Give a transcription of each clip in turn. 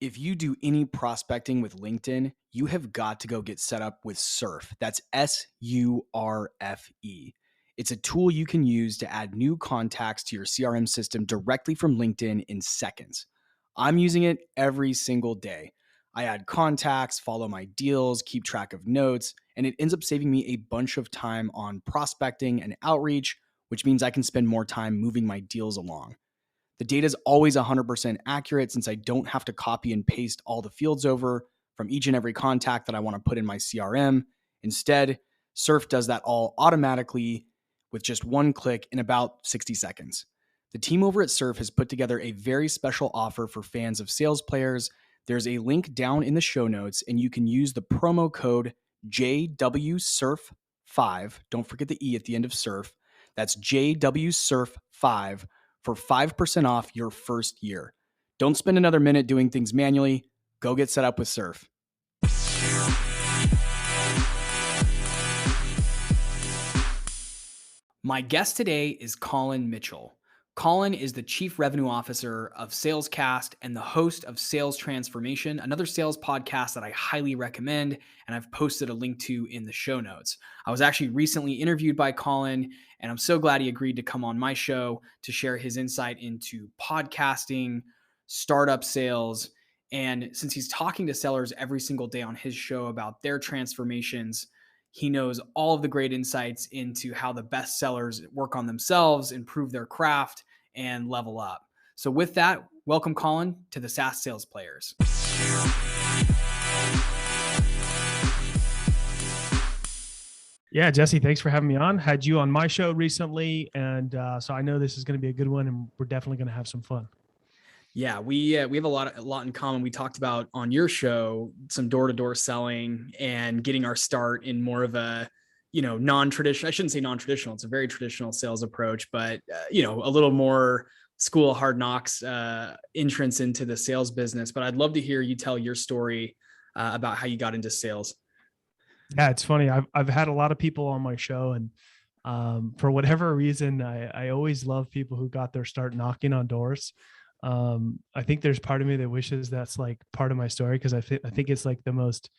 If you do any prospecting with LinkedIn, you have got to go get set up with Surf. That's SURFE. It's a tool you can use to add new contacts to your CRM system directly from LinkedIn in seconds. I'm using it every single day. I add contacts, follow my deals, keep track of notes, and it ends up saving me a bunch of time on prospecting and outreach, which means I can spend more time moving my deals along. The data is always 100% accurate since I don't have to copy and paste all the fields over from each and every contact that I want to put in my CRM. Instead, Surf does that all automatically with just one click in about 60 seconds. The team over at Surf has put together a very special offer for fans of sales players. There's a link down in the show notes, and you can use the promo code JWSurf5. Don't forget the E at the end of Surf. That's JWSurf5 for 5% off your first year. Don't spend another minute doing things manually. Go get set up with Surf. My guest today is Collin Mitchell. Collin is the Chief Revenue Officer of Salescast and the host of Sales Transformation, another sales podcast that I highly recommend, and I've posted a link to in the show notes. I was actually recently interviewed by Collin, and I'm so glad he agreed to come on my show to share his insight into podcasting, startup sales, and since he's talking to sellers every single day on his show about their transformations, he knows all of the great insights into how the best sellers work on themselves, improve their craft, and level up. So with that, welcome Collin to the SaaS Sales Players. Yeah, Jesse, thanks for having me on. Had you on my show recently, and so I know this is going to be a good one, and we're definitely going to have some fun. Yeah, we have a lot in common. We talked about on your show some door-to-door selling and getting our start in more of a, non-traditional. I shouldn't say non-traditional. It's a very traditional sales approach, but a little more school of hard knocks entrance into the sales business. But I'd love to hear you tell your story about how you got into sales. Yeah, it's funny. I've had a lot of people on my show, and for whatever reason, I always love people who got their start knocking on doors. I think there's part of me that wishes that's like part of my story, because I think it's like the most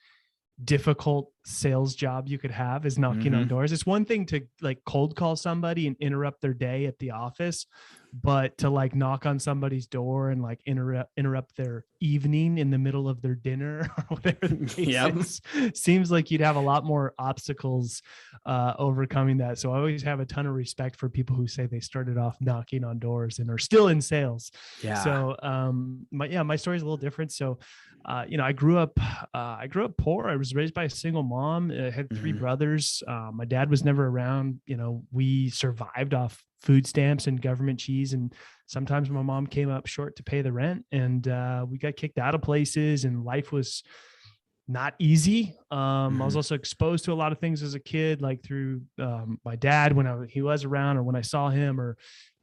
difficult sales job you could have is knocking on doors. It's one thing to like cold call somebody and interrupt their day at the office, but to like knock on somebody's door and like interrupt their evening in the middle of their dinner or whatever the case is, seems like you'd have a lot more obstacles overcoming that. So I always have a ton of respect for people who say they started off knocking on doors and are still in sales. Yeah. So my story is a little different. So I grew up poor. I was raised by a single mom. I had three brothers. My dad was never around. We survived off food stamps and government cheese. And sometimes my mom came up short to pay the rent, and we got kicked out of places, and life was not easy. I was also exposed to a lot of things as a kid, like through my dad when he was around, or when I saw him, or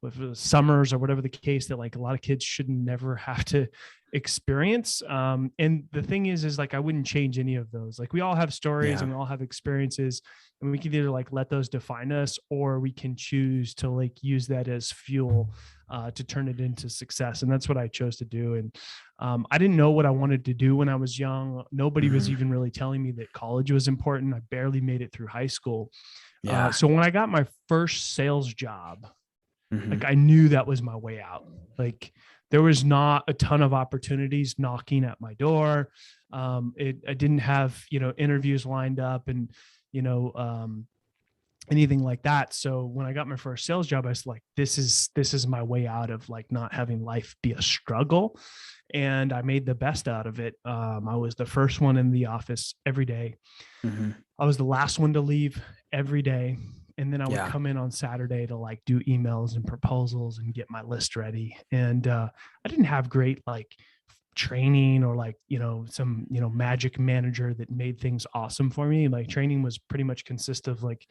with summers or whatever the case, that like a lot of kids should never have to experience. And the thing is like, I wouldn't change any of those. Like we all have stories and we all have experiences, and we can either like let those define us, or we can choose to like use that as fuel to turn it into success. And that's what I chose to do. And I didn't know what I wanted to do when I was young. Nobody was even really telling me that college was important. I barely made it through high school. So when I got my first sales job, like I knew that was my way out. Like there was not a ton of opportunities knocking at my door. I didn't have, interviews lined up and, anything like that. So when I got my first sales job, I was like, this is my way out of like not having life be a struggle. And I made the best out of it. I was the first one in the office every day. I was the last one to leave every day. And then I would come in on Saturday to like do emails and proposals and get my list ready. And I didn't have great like training or like, some, magic manager that made things awesome for me. Like training was pretty much consist of like,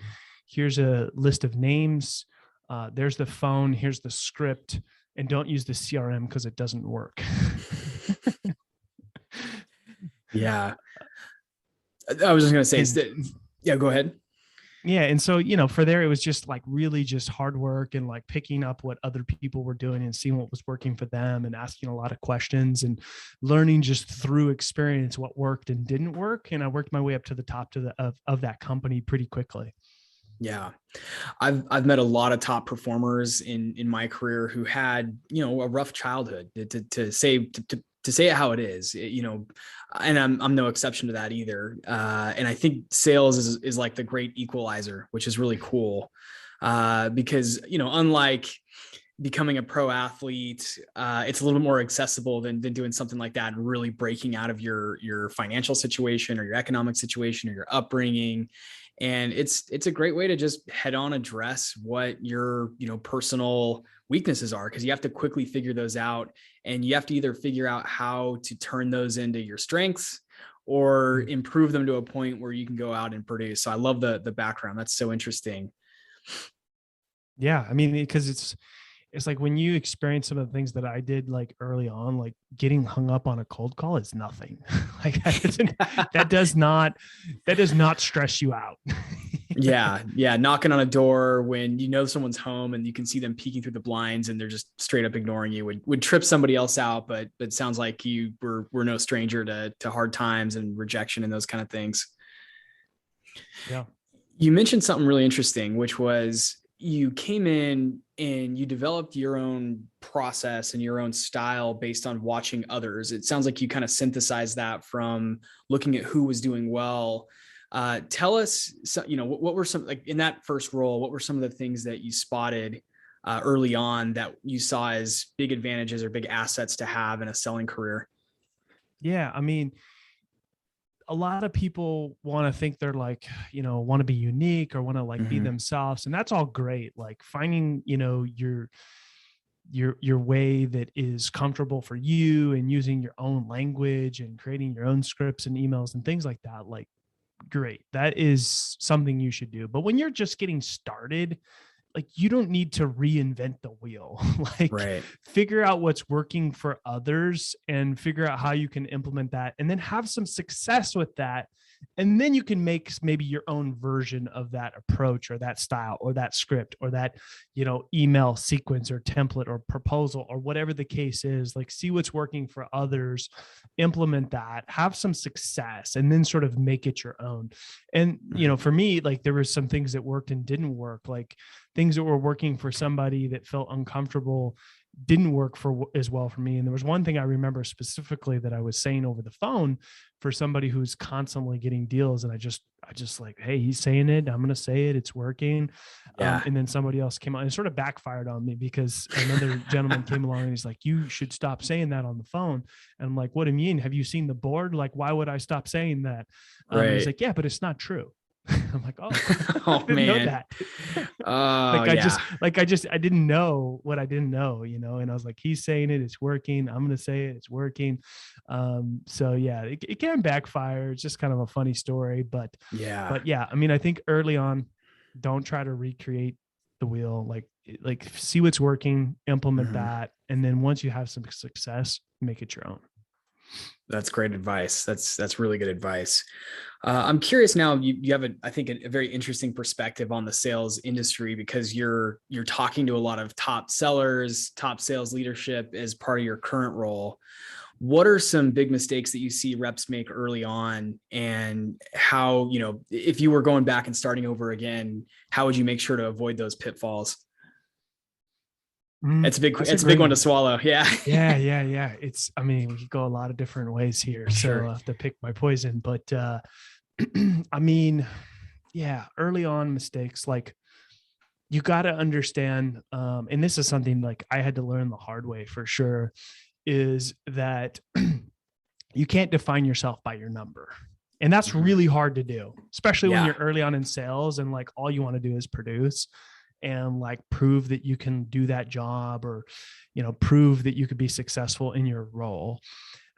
here's a list of names. There's the phone. Here's the script. And don't use the CRM because it doesn't work. Yeah. I was just going to say, go ahead. Yeah. And so, for there, it was just like really just hard work and like picking up what other people were doing and seeing what was working for them and asking a lot of questions and learning just through experience what worked and didn't work. And I worked my way up to the top of that company pretty quickly. Yeah. I've met a lot of top performers in my career who had, a rough childhood to say it how it is, and I'm no exception to that either. And I think sales is like the great equalizer, which is really cool. Because, unlike becoming a pro athlete, it's a little bit more accessible than doing something like that and really breaking out of your financial situation or your economic situation or your upbringing. And it's a great way to just head on address what your, personal weaknesses are, because you have to quickly figure those out, and you have to either figure out how to turn those into your strengths or improve them to a point where you can go out and produce. So I love the background. That's so interesting. Yeah. I mean, because it's like when you experience some of the things that I did like early on, like getting hung up on a cold call is nothing. Like that does not stress you out. Yeah. Knocking on a door when someone's home and you can see them peeking through the blinds and they're just straight up ignoring you would trip somebody else out. But it sounds like you were no stranger to hard times and rejection and those kind of things. Yeah. You mentioned something really interesting, which was you came in and you developed your own process and your own style based on watching others. It sounds like you kind of synthesized that from looking at who was doing well. Tell us, what were some, like in that first role, what were some of the things that you spotted early on that you saw as big advantages or big assets to have in a selling career? Yeah. I mean, a lot of people want to think they're like, want to be unique or want to like be themselves. And that's all great. Like finding, your way that is comfortable for you and using your own language and creating your own scripts and emails and things like that. Like, great. That is something you should do. But when you're just getting started, like you don't need to reinvent the wheel. Like Right. figure out what's working for others and figure out how you can implement that and then have some success with that. And then you can make maybe your own version of that approach or that style or that script or that, email sequence or template or proposal or whatever the case is. Like see what's working for others, implement that, have some success, and then sort of make it your own. And, for me, like there were some things that worked and didn't work, like things that were working for somebody that felt uncomfortable didn't work for as well for me. And there was one thing I remember specifically that I was saying over the phone for somebody who's constantly getting deals. And I just like, hey, he's saying it, I'm going to say it, it's working. Yeah. And then somebody else came on and sort of backfired on me because another gentleman came along and he's like, you should stop saying that on the phone. And I'm like, what do you mean? Have you seen the board? Like, why would I stop saying that? Right. He's like, yeah, but it's not true. I'm like, oh, oh I didn't know that. I didn't know what I didn't know, and I was like, he's saying it, it's working. I'm going to say it, it's working. So yeah, it can backfire. It's just kind of a funny story, but yeah, I mean, I think early on, don't try to recreate the wheel, like see what's working, implement that. And then once you have some success, make it your own. That's great advice. That's really good advice. I'm curious now, you have I think a very interesting perspective on the sales industry because you're talking to a lot of top sellers, top sales leadership as part of your current role. What are some big mistakes that you see reps make early on, and how, if you were going back and starting over again, how would you make sure to avoid those pitfalls? It's a big one to swallow. Yeah. Yeah. I mean, we could go a lot of different ways here. Sure. So I have to pick my poison, but, I mean, yeah, early on mistakes, like you got to understand. And this is something like I had to learn the hard way for sure, is that you can't define yourself by your number. And that's really hard to do, especially when you're early on in sales and like all you want to do is produce and like prove that you can do that job or, prove that you could be successful in your role.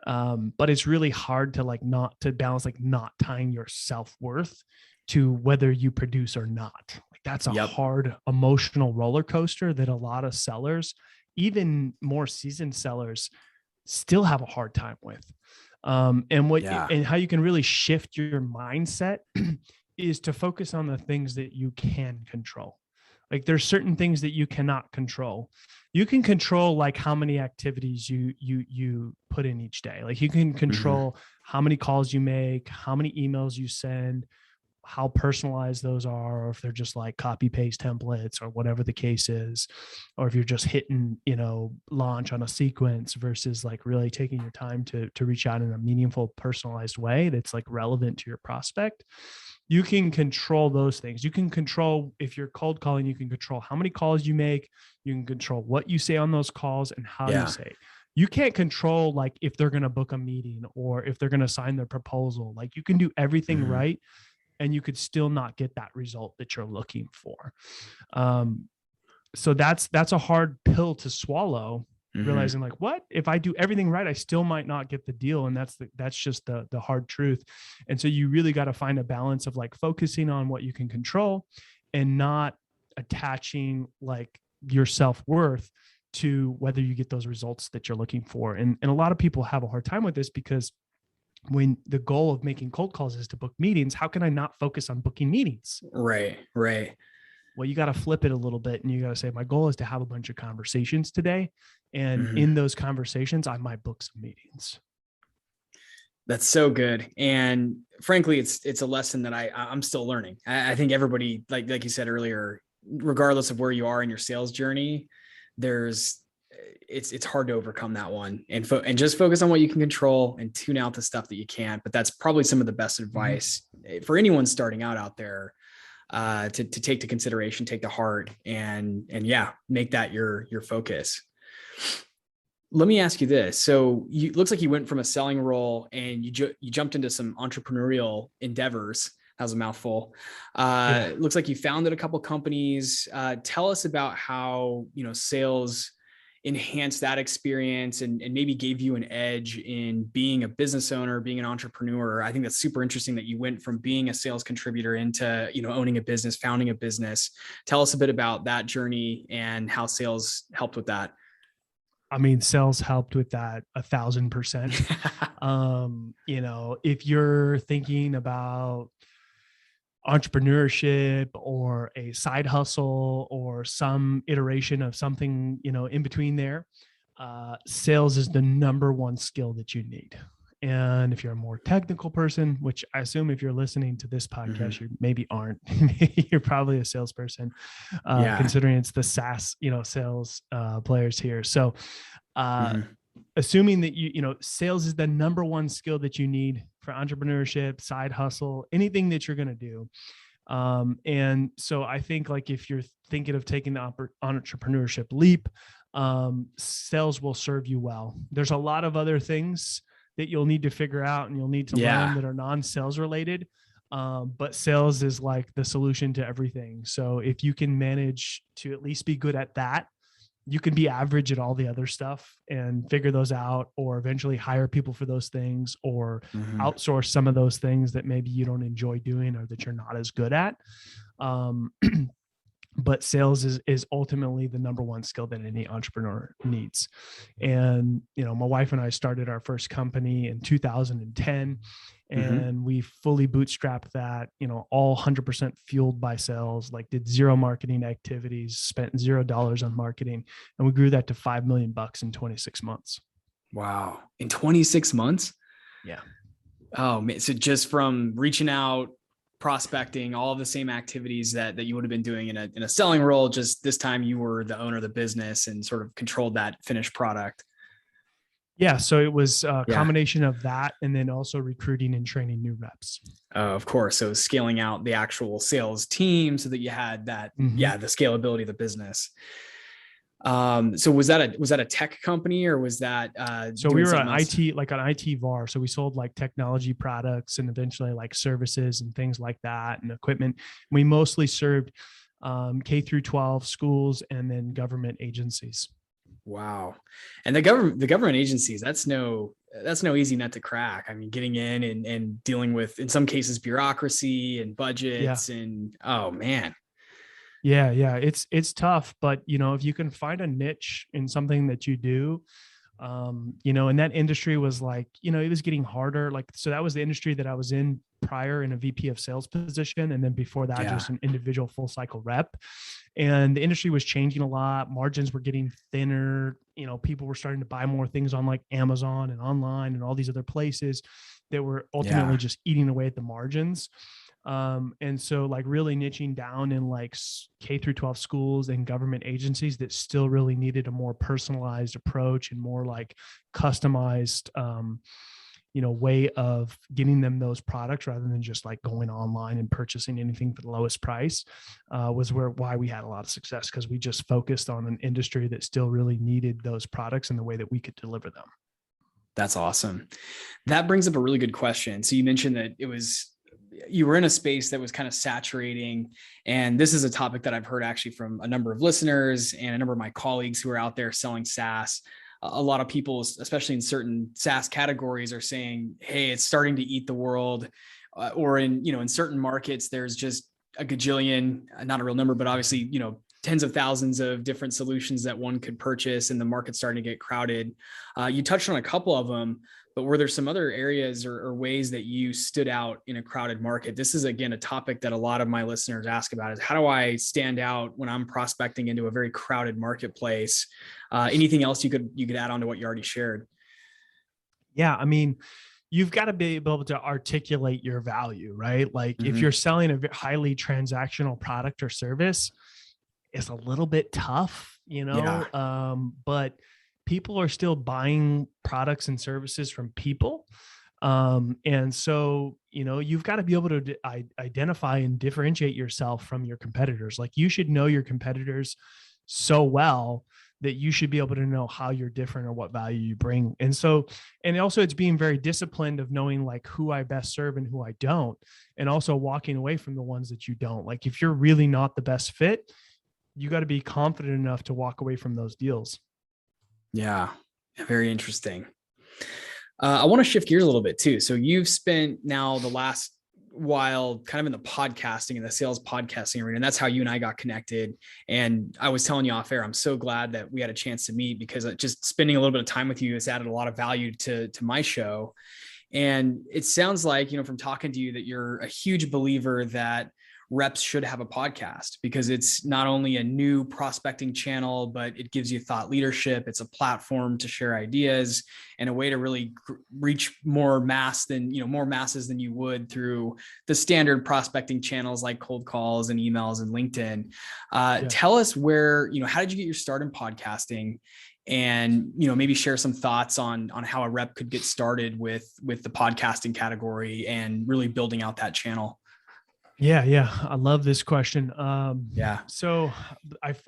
But it's really hard to like not to balance, like not tying your self-worth to whether you produce or not. Like that's a hard emotional roller coaster that a lot of sellers, even more seasoned sellers, still have a hard time with. And how you can really shift your mindset is to focus on the things that you can control. Like there's certain things that you cannot control. You can control like how many activities you put in each day. Like you can control how many calls you make, how many emails you send, how personalized those are, or if they're just like copy paste templates or whatever the case is, or if you're just hitting, launch on a sequence versus like really taking your time to reach out in a meaningful, personalized way that's like relevant to your prospect. You can control those things. You can control, if you're cold calling, you can control how many calls you make. You can control what you say on those calls and how you say it. You can't control like if they're going to book a meeting or if they're going to sign their proposal. Like you can do everything right, and you could still not get that result that you're looking for. So that's a hard pill to swallow, realizing like, what if I do everything right, I still might not get the deal. And that's just the hard truth. And so you really got to find a balance of like focusing on what you can control and not attaching like your self-worth to whether you get those results that you're looking for. And a lot of people have a hard time with this, because when the goal of making cold calls is to book meetings, how can I not focus on booking meetings? Right. Well, you got to flip it a little bit, and you got to say, my goal is to have a bunch of conversations today. And in those conversations, I might book some meetings. That's so good. And frankly, it's a lesson that I'm still learning. I think everybody, like you said earlier, regardless of where you are in your sales journey, it's hard to overcome that one, and just focus on what you can control and tune out the stuff that you can't. But that's probably some of the best advice for anyone starting out there, to take to consideration, take to heart, and make that your focus. Let me ask you this. So it looks like you went from a selling role and you jumped into some entrepreneurial endeavors. That was a mouthful. It looks like you founded a couple companies. Tell us about how, sales enhanced that experience and maybe gave you an edge in being a business owner, being an entrepreneur. I think that's super interesting that you went from being a sales contributor into, owning a business, founding a business. Tell us a bit about that journey and how sales helped with that. I mean, sales helped with that 1,000%. If you're thinking about entrepreneurship or a side hustle or some iteration of something, in between there, sales is the number one skill that you need. And if you're a more technical person, which I assume if you're listening to this podcast, you maybe aren't, you're probably a salesperson, considering it's the SaaS, sales players here. So assuming that sales is the number one skill that you need for entrepreneurship, side hustle, anything that you're going to do. And so I think like if you're thinking of taking the entrepreneurship leap, sales will serve you well. There's a lot of other things that you'll need to figure out and you'll need to learn that are non-sales related. But sales is like the solution to everything. So if you can manage to at least be good at that, you can be average at all the other stuff and figure those out, or eventually hire people for those things, or outsource some of those things that maybe you don't enjoy doing or that you're not as good at. But sales is ultimately the number one skill that any entrepreneur needs. And, my wife and I started our first company in 2010, and we fully bootstrapped that, all 100% fueled by sales, like did zero marketing activities, spent $0 on marketing. And we grew that to $5 million in 26 months. Wow. In 26 months? Yeah. Oh man. So just from reaching out, prospecting, all of the same activities that you would have been doing in a selling role, just this time you were the owner of the business and sort of controlled that finished product. Yeah. So it was a combination of that, and then also recruiting and training new reps. Of course. So scaling out the actual sales team so that you had that, the scalability of the business. So was that a tech company, or was that, so we were an IT, like an IT VAR. So we sold like technology products and eventually like services and things like that and equipment. We mostly served K through 12 schools and then government agencies. Wow. And the government agencies, that's no easy nut to crack. I mean, getting in and dealing with, in some cases, bureaucracy and budgets and, oh man. Yeah. It's tough, but if you can find a niche in something that you do, And that industry was like, it was getting harder. Like, so that was the industry that I was in prior, in a VP of sales position. And then before that, just an individual full cycle rep. And the industry was changing a lot. Margins were getting thinner. People were starting to buy more things on like Amazon and online and all these other places that were ultimately just eating away at the margins. And so like really niching down in like K through 12 schools and government agencies that still really needed a more personalized approach and more like customized, way of getting them those products rather than just like going online and purchasing anything for the lowest price, was why we had a lot of success, because we just focused on an industry that still really needed those products in the way that we could deliver them. That's awesome. That brings up a really good question. So you mentioned that you were in a space that was kind of saturating. And this is a topic that I've heard actually from a number of listeners and a number of my colleagues who are out there selling SaaS. A lot of people, especially in certain SaaS categories, are saying, hey, it's starting to eat the world. Or in certain markets, there's just a gajillion, not a real number, but obviously, tens of thousands of different solutions that one could purchase, and the market's starting to get crowded. You touched on a couple of them, but were there some other areas or ways that you stood out in a crowded market? This is, again, a topic that a lot of my listeners ask about, is how do I stand out when I'm prospecting into a very crowded marketplace? Anything else you could add on to what you already shared? Yeah. I mean, you've got to be able to articulate your value, right? Like if you're selling a highly transactional product or service, it's a little bit tough, but people are still buying products and services from people. And so, you've got to be able to identify and differentiate yourself from your competitors. Like you should know your competitors so well that you should be able to know how you're different or what value you bring. And also it's being very disciplined of knowing like who I best serve and who I don't, and also walking away from the ones that you don't. Like if you're really not the best fit, you got to be confident enough to walk away from those deals. Yeah. Very interesting. I want to shift gears a little bit too. So you've spent now the last while kind of in the podcasting and the sales podcasting arena, and that's how you and I got connected. And I was telling you off air, I'm so glad that we had a chance to meet, because just spending a little bit of time with you has added a lot of value to my show. And it sounds like, from talking to you, that you're a huge believer that reps should have a podcast, because it's not only a new prospecting channel, but it gives you thought leadership. It's a platform to share ideas and a way to really reach more masses than you would through the standard prospecting channels like cold calls and emails and LinkedIn. Tell us how did you get your start in podcasting? And, maybe share some thoughts on how a rep could get started with the podcasting category and really building out that channel. Yeah. I love this question. So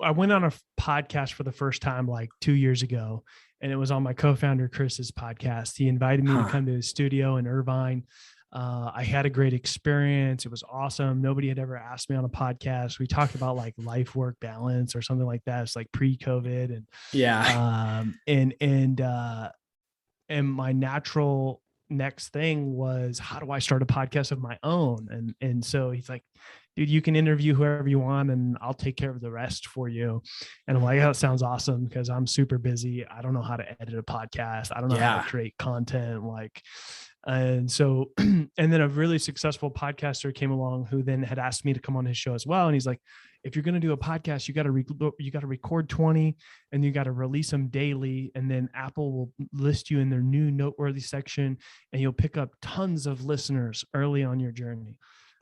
I went on a podcast for the first time like 2 years ago, and it was on my co-founder Chris's podcast. He invited me to come to his studio in Irvine. I had a great experience. It was awesome. Nobody had ever asked me on a podcast. We talked about like life work balance or something like that. It's like pre-COVID, and my natural next thing was, how do I start a podcast of my own? And so he's like, dude, you can interview whoever you want and I'll take care of the rest for you. And I'm like, oh, that sounds awesome, because I'm super busy. I don't know how to edit a podcast. I don't know how to create content. And then a really successful podcaster came along who then had asked me to come on his show as well. And he's like, if you're going to do a podcast, you got to record 20 and you got to release them daily. And then Apple will list you in their new noteworthy section, and you'll pick up tons of listeners early on your journey.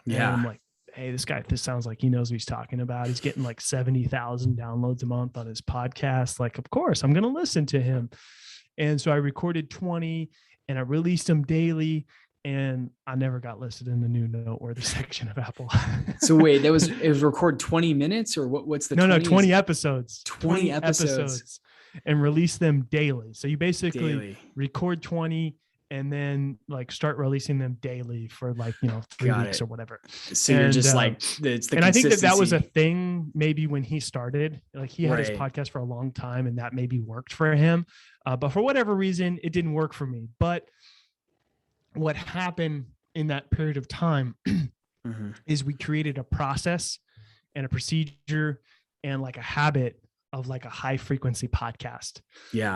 Yeah. And I'm like, hey, this sounds like he knows what he's talking about. He's getting like 70,000 downloads a month on his podcast. Like, of course I'm going to listen to him. And so I recorded 20 and I released them daily, and I never got listed in the new noteworthy section of Apple. So wait, it was record 20 minutes or what's the 20 episodes, 20 episodes and release them daily. So you basically record 20 and then like start releasing them daily for 3 weeks or whatever. So you're just it's the, and I think that was a thing maybe when he started, like he had his podcast for a long time and that maybe worked for him. But for whatever reason, it didn't work for me. But what happened in that period of time is we created a process and a procedure and like a habit of like a high frequency podcast. Yeah.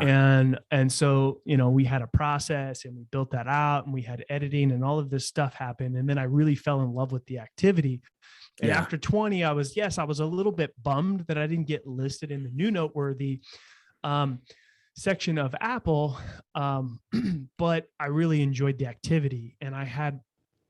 And so, we had a process and we built that out and we had editing and all of this stuff happened. And then I really fell in love with the activity. And after 20, I was a little bit bummed that I didn't get listed in the new noteworthy section of Apple. But I really enjoyed the activity, and I had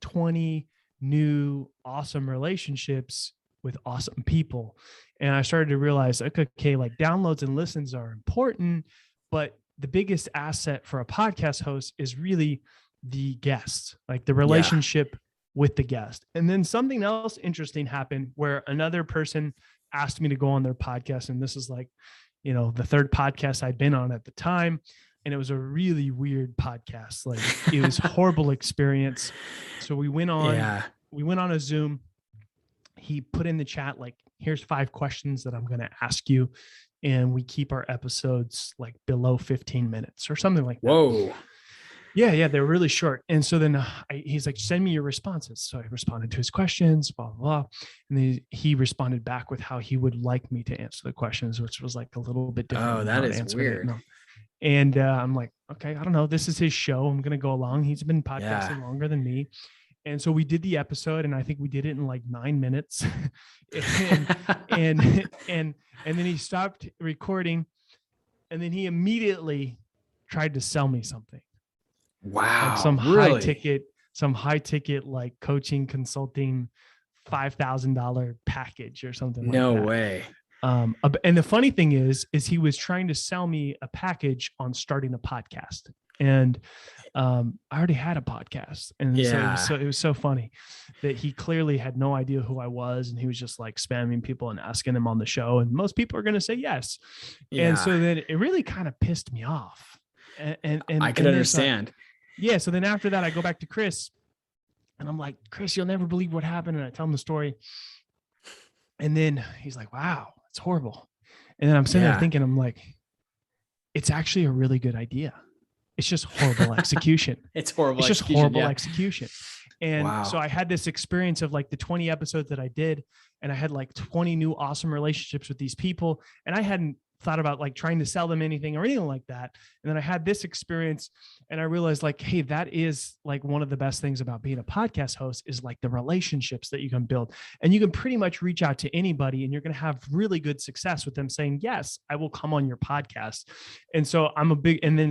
20 new awesome relationships with awesome people. And I started to realize, okay, like downloads and listens are important, but the biggest asset for a podcast host is really the guest, like the relationship with the guest. And then something else interesting happened where another person asked me to go on their podcast. And this is like, the third podcast I'd been on at the time. And it was a really weird podcast. Like it was a horrible experience. So we went on a Zoom. He put in the chat, like, here's 5 questions that I'm going to ask you. And we keep our episodes like below 15 minutes or something like that. Whoa. Yeah. They're really short. And so then he's like, send me your responses. So I responded to his questions, blah, blah, blah. And then he responded back with how he would like me to answer the questions, which was like a little bit different. Oh, that is weird. And I'm like, okay, I don't know. This is his show. I'm going to go along. He's been podcasting longer than me. And so we did the episode, and I think we did it in like 9 minutes. and then he stopped recording, and then he immediately tried to sell me something. Wow. Like some high ticket, like coaching, consulting, $5,000 package or something like that. No way. And the funny thing is he was trying to sell me a package on starting a podcast. And I already had a podcast. And so it was so funny that he clearly had no idea who I was. And he was just like spamming people and asking them on the show. And most people are going to say yes. Yeah. And so then it really kind of pissed me off. And I could understand. So then after that, I go back to Chris and I'm like, Chris, you'll never believe what happened. And I tell him the story. And then he's like, wow, it's horrible. And then I'm sitting there thinking, I'm like, it's actually a really good idea. It's just horrible execution. It's just horrible execution. And so I had this experience of like the 20 episodes that I did, and I had like 20 new awesome relationships with these people. And I hadn't thought about like trying to sell them anything or anything like that. And then I had this experience and I realized like, hey, that is like one of the best things about being a podcast host is like the relationships that you can build. And you can pretty much reach out to anybody and you're going to have really good success with them saying, yes, I will come on your podcast. And so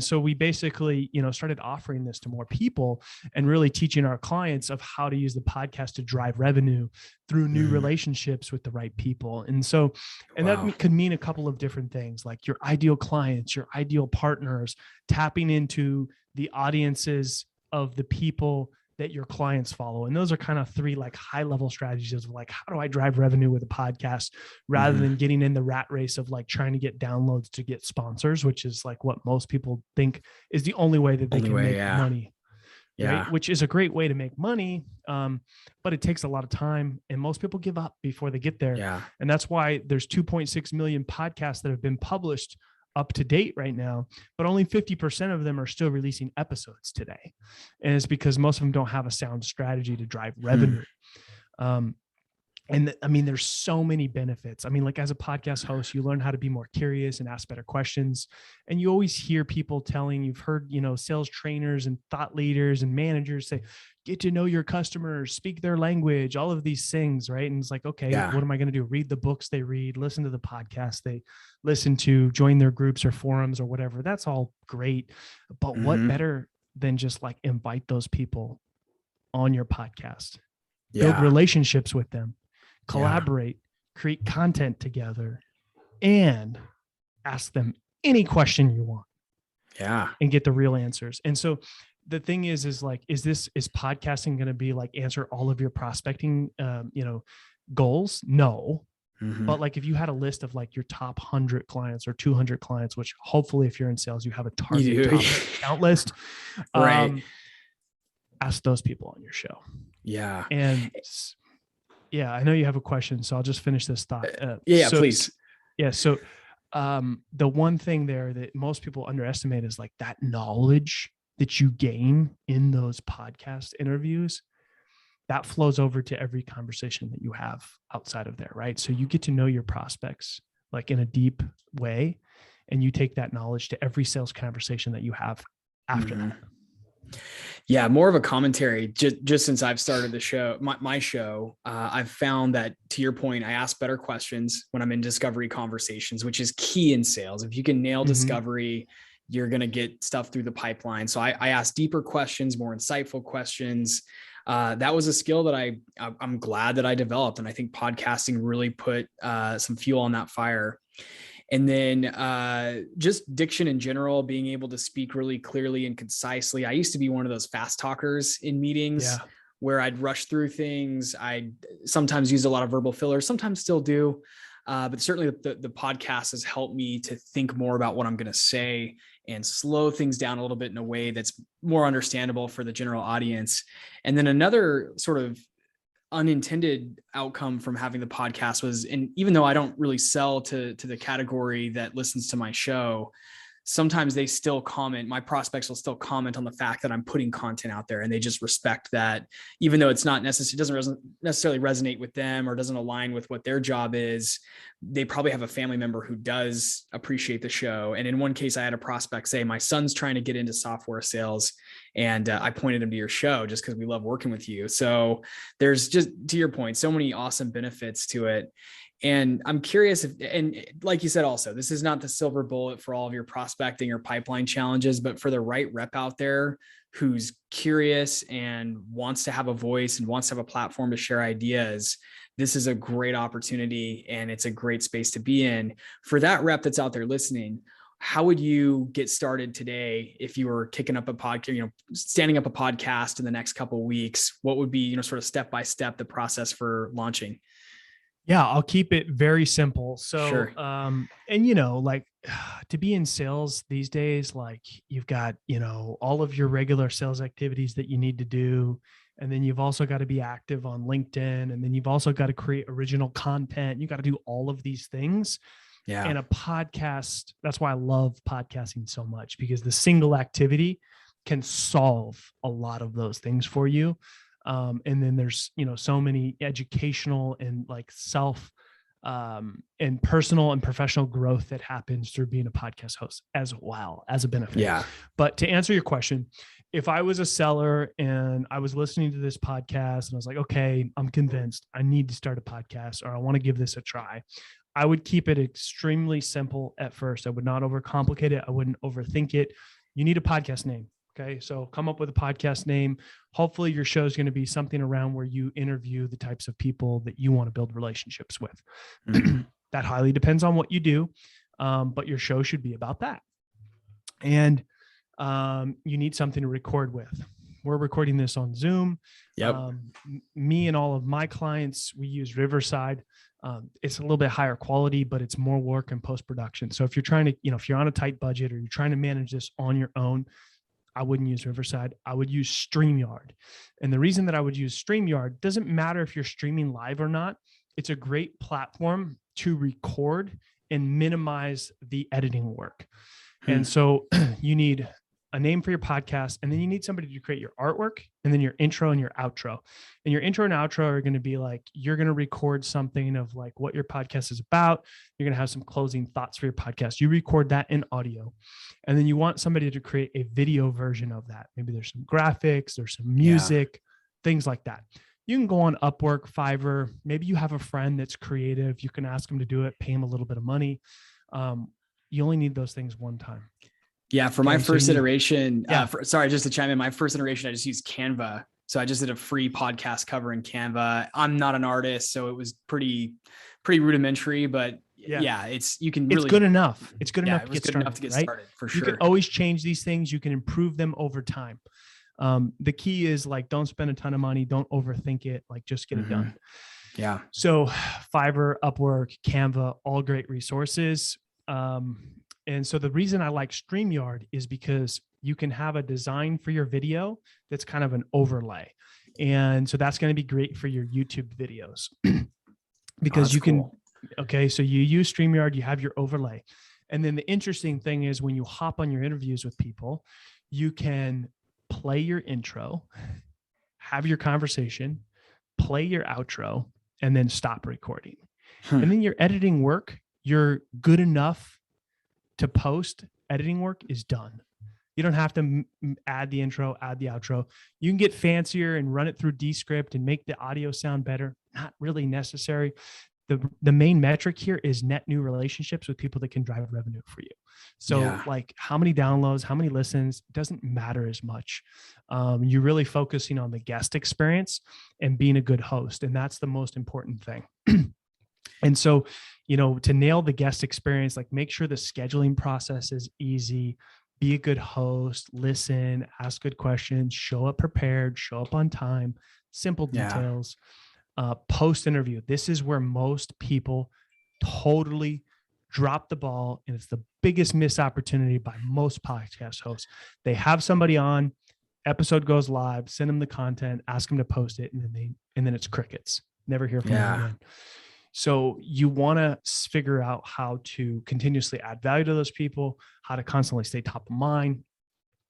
so we basically, started offering this to more people and really teaching our clients of how to use the podcast to drive revenue through new relationships with the right people. And so, that could mean a couple of different things, like your ideal clients, your ideal partners, tapping into the audiences of the people that your clients follow. And those are kind of 3 like high level strategies of like, how do I drive revenue with a podcast rather than getting in the rat race of like trying to get downloads to get sponsors, which is like what most people think is the only way that they can make money. Yeah. Right? Which is a great way to make money. But it takes a lot of time and most people give up before they get there. Yeah. And that's why there's 2.6 million podcasts that have been published up to date right now, but only 50% of them are still releasing episodes today. And it's because most of them don't have a sound strategy to drive revenue. There's so many benefits. Like as a podcast host, you learn how to be more curious and ask better questions. And you always hear people you've heard, sales trainers and thought leaders and managers say, get to know your customers, speak their language, all of these things. Right. And it's like, okay, what am I going to do? Read the books they read, listen to the podcasts they listen to, join their groups or forums or whatever. That's all great. But what better than just like invite those people on your podcast, build relationships with them, collaborate, create content together, and ask them any question you want. And get the real answers. And so the thing is podcasting going to be like answer all of your prospecting, goals? No. But like if you had a list of like your top 100 clients or 200 clients, which hopefully if you're in sales, you have a target top account list, right? Ask those people on your show. Yeah. And I know you have a question, so I'll just finish this thought. Please. Yeah. So the one thing there that most people underestimate is like that knowledge that you gain in those podcast interviews that flows over to every conversation that you have outside of there, right? So you get to know your prospects like in a deep way. And you take that knowledge to every sales conversation that you have after that. Yeah, more of a commentary. Just since I've started the show, my show, I've found that, to your point, I ask better questions when I'm in discovery conversations, which is key in sales. If you can nail discovery, you're going to get stuff through the pipeline. So I ask deeper questions, more insightful questions. That was a skill that I'm glad that I developed. And I think podcasting really put some fuel on that fire. And then just diction in general, being able to speak really clearly and concisely. I used to be one of those fast talkers in meetings where I'd rush through things. I sometimes use a lot of verbal filler, sometimes still do. But certainly the podcast has helped me to think more about what I'm going to say and slow things down a little bit in a way that's more understandable for the general audience. And then another sort of unintended outcome from having the podcast was, and even though I don't really sell to the category that listens to my show, sometimes they still comment, my prospects will still comment on the fact that I'm putting content out there, and they just respect that, even though it's not necessarily, doesn't necessarily resonate with them or doesn't align with what their job is. They probably have a family member who does appreciate the show. And in one case, I had a prospect say, my son's trying to get into software sales, and I pointed him to your show just because we love working with you. So there's, just to your point, so many awesome benefits to it. And I'm curious if, and like you said, also, this is not the silver bullet for all of your prospecting or pipeline challenges, but for the right rep out there who's curious and wants to have a voice and wants to have a platform to share ideas, this is a great opportunity, and it's a great space to be in. For that rep that's out there listening, how would you get started today if you were kicking up a podcast, standing up a podcast in the next couple of weeks? What would be, sort of step by step, the process for launching? Yeah, I'll keep it very simple. So, Sure. and like to be in sales these days, like you've got, all of your regular sales activities that you need to do. And then you've also got to be active on LinkedIn. And then you've also got to create original content. You got to do all of these things. Yeah. And a podcast, that's why I love podcasting so much, because the single activity can solve a lot of those things for you. And then there's, so many educational and like self and personal and professional growth that happens through being a podcast host as well as a benefit. Yeah. But to answer your question, if I was a seller and I was listening to this podcast and I was like, okay, I'm convinced I need to start a podcast, or I want to give this a try, I would keep it extremely simple at first. I would not overcomplicate it. I wouldn't overthink it. You need a podcast name. Okay. So come up with a podcast name. Hopefully your show is going to be something around where you interview the types of people that you want to build relationships with. Mm-hmm. That highly depends on what you do. But your show should be about that. And you need something to record with. We're recording this on Zoom. Yep. Me and all of my clients, we use Riverside. It's a little bit higher quality, but it's more work in post-production. So if you're trying to, if you're on a tight budget or you're trying to manage this on your own, I wouldn't use Riverside. I would use StreamYard. And the reason that I would use StreamYard, doesn't matter if you're streaming live or not. It's a great platform to record and minimize the editing work. And so you need a name for your podcast, and then you need somebody to create your artwork, and then your intro and your outro. And your intro and outro are going to be like, you're going to record something of like what your podcast is about. You're going to have some closing thoughts for your podcast. You record that in audio, and then you want somebody to create a video version of that. Maybe there's some graphics, there's some music, things like that. You can go on Upwork, Fiverr. Maybe you have a friend that's creative. You can ask them to do it, pay them a little bit of money. You only need those things one time. Yeah. For my first iteration, sorry, just to chime in, my first iteration, I just used Canva. So I just did a free podcast cover in Canva. I'm not an artist, so it was pretty rudimentary, but it's good enough. It's good enough to get started, started, for sure. You can always change these things. You can improve them over time. The key is like, don't spend a ton of money. Don't overthink it. Like, just get it done. Yeah. So Fiverr, Upwork, Canva, all great resources. And so the reason I like StreamYard is because you can have a design for your video that's kind of an overlay. And so that's going to be great for your YouTube videos because so you use StreamYard, you have your overlay. And then the interesting thing is when you hop on your interviews with people, you can play your intro, have your conversation, play your outro, and then stop recording. And then your editing work you're good enough to post, editing work is done. You don't have to add the intro, add the outro. You can get fancier and run it through Descript and make the audio sound better. Not really necessary. The main metric here is net new relationships with people that can drive revenue for you. So like how many downloads, how many listens, doesn't matter as much. You're really focusing on the guest experience and being a good host. And that's the most important thing. And so, to nail the guest experience, like make sure the scheduling process is easy, be a good host, listen, ask good questions, show up prepared, show up on time, simple details. Post interview. This is where most people totally drop the ball. And it's the biggest missed opportunity by most podcast hosts. They have somebody on, episode goes live, send them the content, ask them to post it. And then it's crickets. Never hear from them again. So you want to figure out how to continuously add value to those people, how to constantly stay top of mind.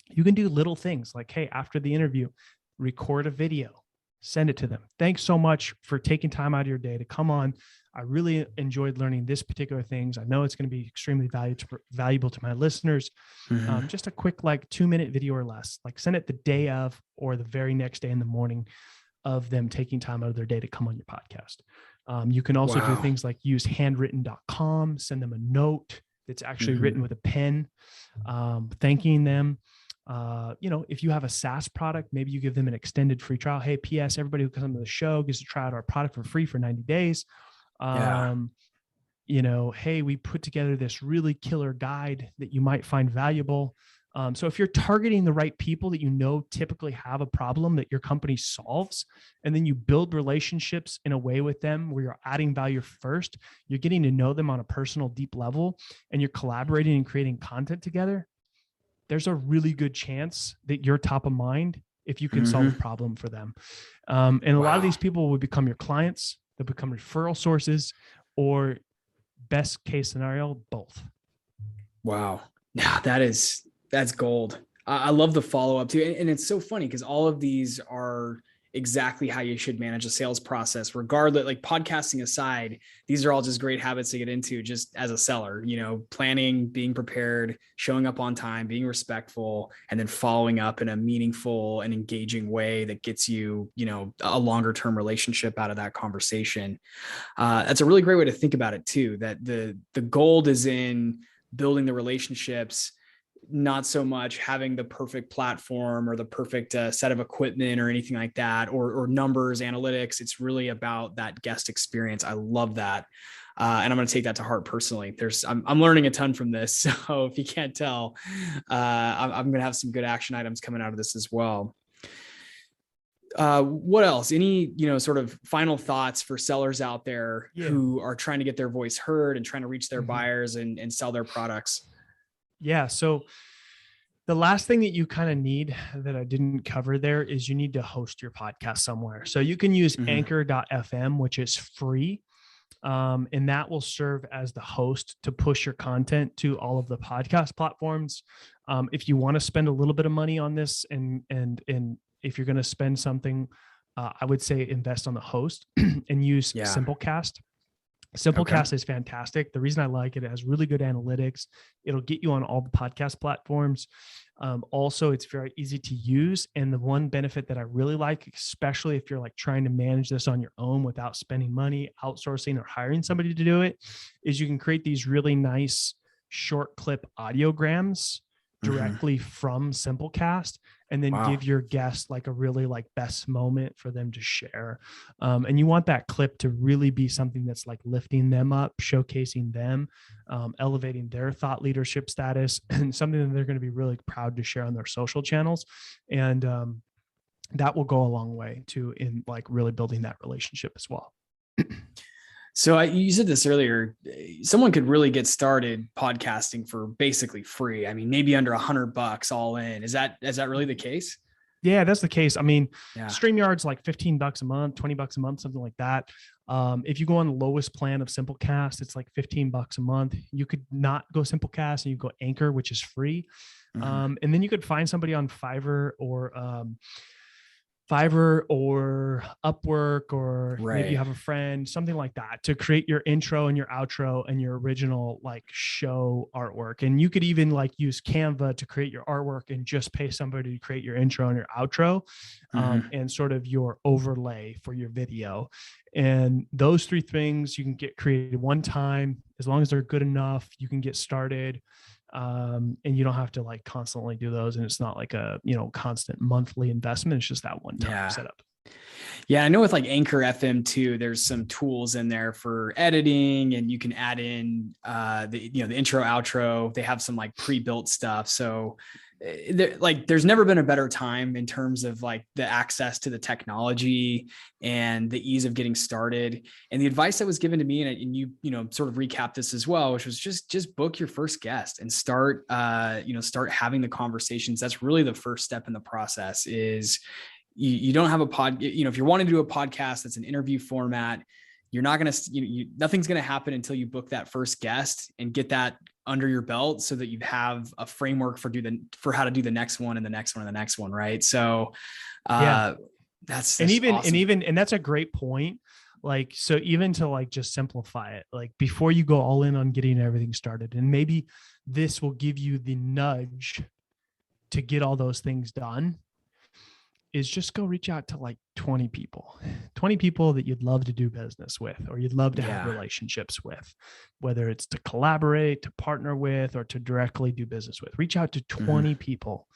You can do little things like, hey, after the interview, record a video, send it to them. Thanks so much for taking time out of your day to come on. I really enjoyed learning this particular things. I know it's going to be extremely valuable to my listeners. Just a quick, 2-minute video or less, send it the day of or the very next day in the morning of them taking time out of their day to come on your podcast. You can also do things like use handwritten.com, send them a note that's actually written with a pen, thanking them. If you have a SaaS product, maybe you give them an extended free trial. Hey, PS, everybody who comes on the show gets to try out our product for free for 90 days. Hey, we put together this really killer guide that you might find valuable. So if you're targeting the right people that typically have a problem that your company solves, and then you build relationships in a way with them where you're adding value first, you're getting to know them on a personal, deep level, and you're collaborating and creating content together, there's a really good chance that you're top of mind if you can solve a problem for them. And a lot of these people will become your clients, they'll become referral sources, or best case scenario, both. Wow. Yeah, that's gold. I love the follow-up too. And it's so funny because all of these are exactly how you should manage a sales process, regardless, podcasting aside, these are all just great habits to get into just as a seller, planning, being prepared, showing up on time, being respectful, and then following up in a meaningful and engaging way that gets you, a longer term relationship out of that conversation. That's a really great way to think about it too, that the gold is in building the relationships, not so much having the perfect platform or the perfect set of equipment or anything like that, or numbers, analytics. It's really about that guest experience. I love that. And I'm going to take that to heart personally. I'm learning a ton from this. So if you can't tell, I'm going to have some good action items coming out of this as well. What else? Any, sort of final thoughts for sellers out there who are trying to get their voice heard and trying to reach their buyers and sell their products? Yeah. So the last thing that you kind of need that I didn't cover there is you need to host your podcast somewhere. So you can use anchor.fm, which is free. And that will serve as the host to push your content to all of the podcast platforms. If you want to spend a little bit of money on this and if you're going to spend something, I would say invest on the host and use Simplecast. Simplecast is fantastic. The reason I like it, it has really good analytics. It'll get you on all the podcast platforms. Also, it's very easy to use. And the one benefit that I really like, especially if you're trying to manage this on your own without spending money, outsourcing or hiring somebody to do it, is you can create these really nice short clip audiograms directly from Simplecast, and then give your guest a really best moment for them to share. And you want that clip to really be something that's lifting them up, showcasing them, elevating their thought leadership status, and something that they're going to be really proud to share on their social channels. And that will go a long way too in really building that relationship as well. So you said this earlier, someone could really get started podcasting for basically free. I mean, maybe under $100 all in. Is that really the case? Yeah, that's the case. I mean, StreamYard's $15 a month, $20 a month, something like that. If you go on the lowest plan of Simplecast, it's $15 a month. You could not go Simplecast and you go Anchor, which is free. And then you could find somebody on Fiverr or Fiverr or Upwork, or maybe you Right. have a friend, something like that, to create your intro and your outro and your original like show artwork. And you could even like use Canva to create your artwork and just pay somebody to create your intro and your outro, and sort of your overlay for your video. And those three things you can get created one time. As long as they're good enough, you can get started. And you don't have to like constantly do those. And it's not like a, constant monthly investment. It's just that one time setup. Yeah, I know with like Anchor FM too, there's some tools in there for editing, and you can add in the intro, outro. They have some like pre-built stuff. So there's never been a better time in terms of like the access to the technology and the ease of getting started. And the advice that was given to me, and you sort of recap this as well, which was just book your first guest and start having the conversations. That's really the first step in the process. Is you don't have a pod, if you're wanting to do a podcast that's an interview format, you're not going to, nothing's going to happen until you book that first guest and get that under your belt, so that you have a framework for how to do the next one and the next one and the next one. Right. So, that's awesome. And that's a great point. Like, so even to like, just simplify it, like before you go all in on getting everything started, and maybe this will give you the nudge to get all those things done, is just go reach out to like 20 people that you'd love to do business with, or you'd love to have relationships with, whether it's to collaborate, to partner with, or to directly do business with. Reach out to 20 people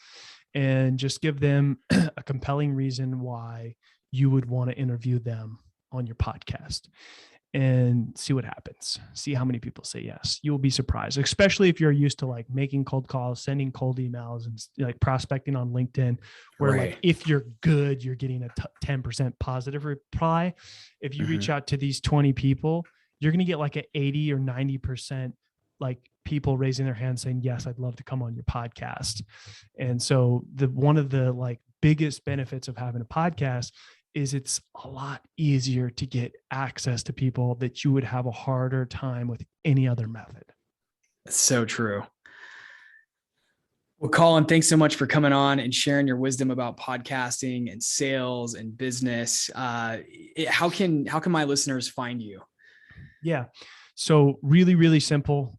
and just give them a compelling reason why you would want to interview them on your podcast, and see what happens. See how many people say yes. You will be surprised, especially if you're used to like making cold calls, sending cold emails, and like prospecting on LinkedIn, where like, if you're good, you're getting a 10% positive reply. If you reach out to these 20 people, you're going to get like an 80 or 90% like people raising their hands saying, yes, I'd love to come on your podcast. And so one of the like biggest benefits of having a podcast is it's a lot easier to get access to people that you would have a harder time with any other method. That's so true. Well, Collin, thanks so much for coming on and sharing your wisdom about podcasting and sales and business. How can my listeners find you? Yeah. So really, really simple.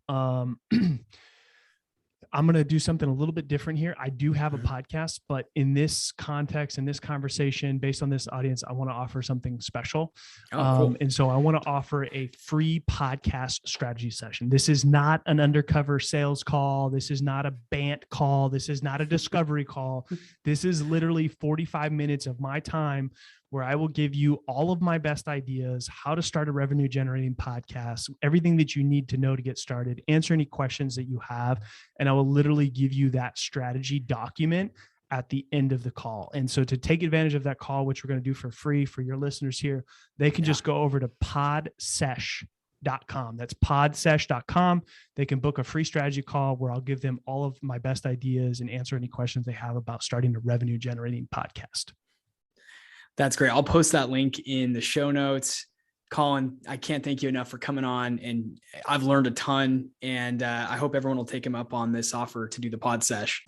I'm going to do something a little bit different here. I do have a podcast, but in this context, in this conversation, based on this audience, I want to offer something special. Cool. And so I want to offer a free podcast strategy session. This is not an undercover sales call. This is not a BANT call. This is not a discovery call. This is literally 45 minutes of my time, where I will give you all of my best ideas, how to start a revenue generating podcast, everything that you need to know to get started, answer any questions that you have. And I will literally give you that strategy document at the end of the call. And so to take advantage of that call, which we're going to do for free for your listeners here, they can just go over to podsesh.com. That's podsesh.com. They can book a free strategy call where I'll give them all of my best ideas and answer any questions they have about starting a revenue generating podcast. That's great. I'll post that link in the show notes. Collin, I can't thank you enough for coming on, and I've learned a ton, and I hope everyone will take him up on this offer to do the pod sesh.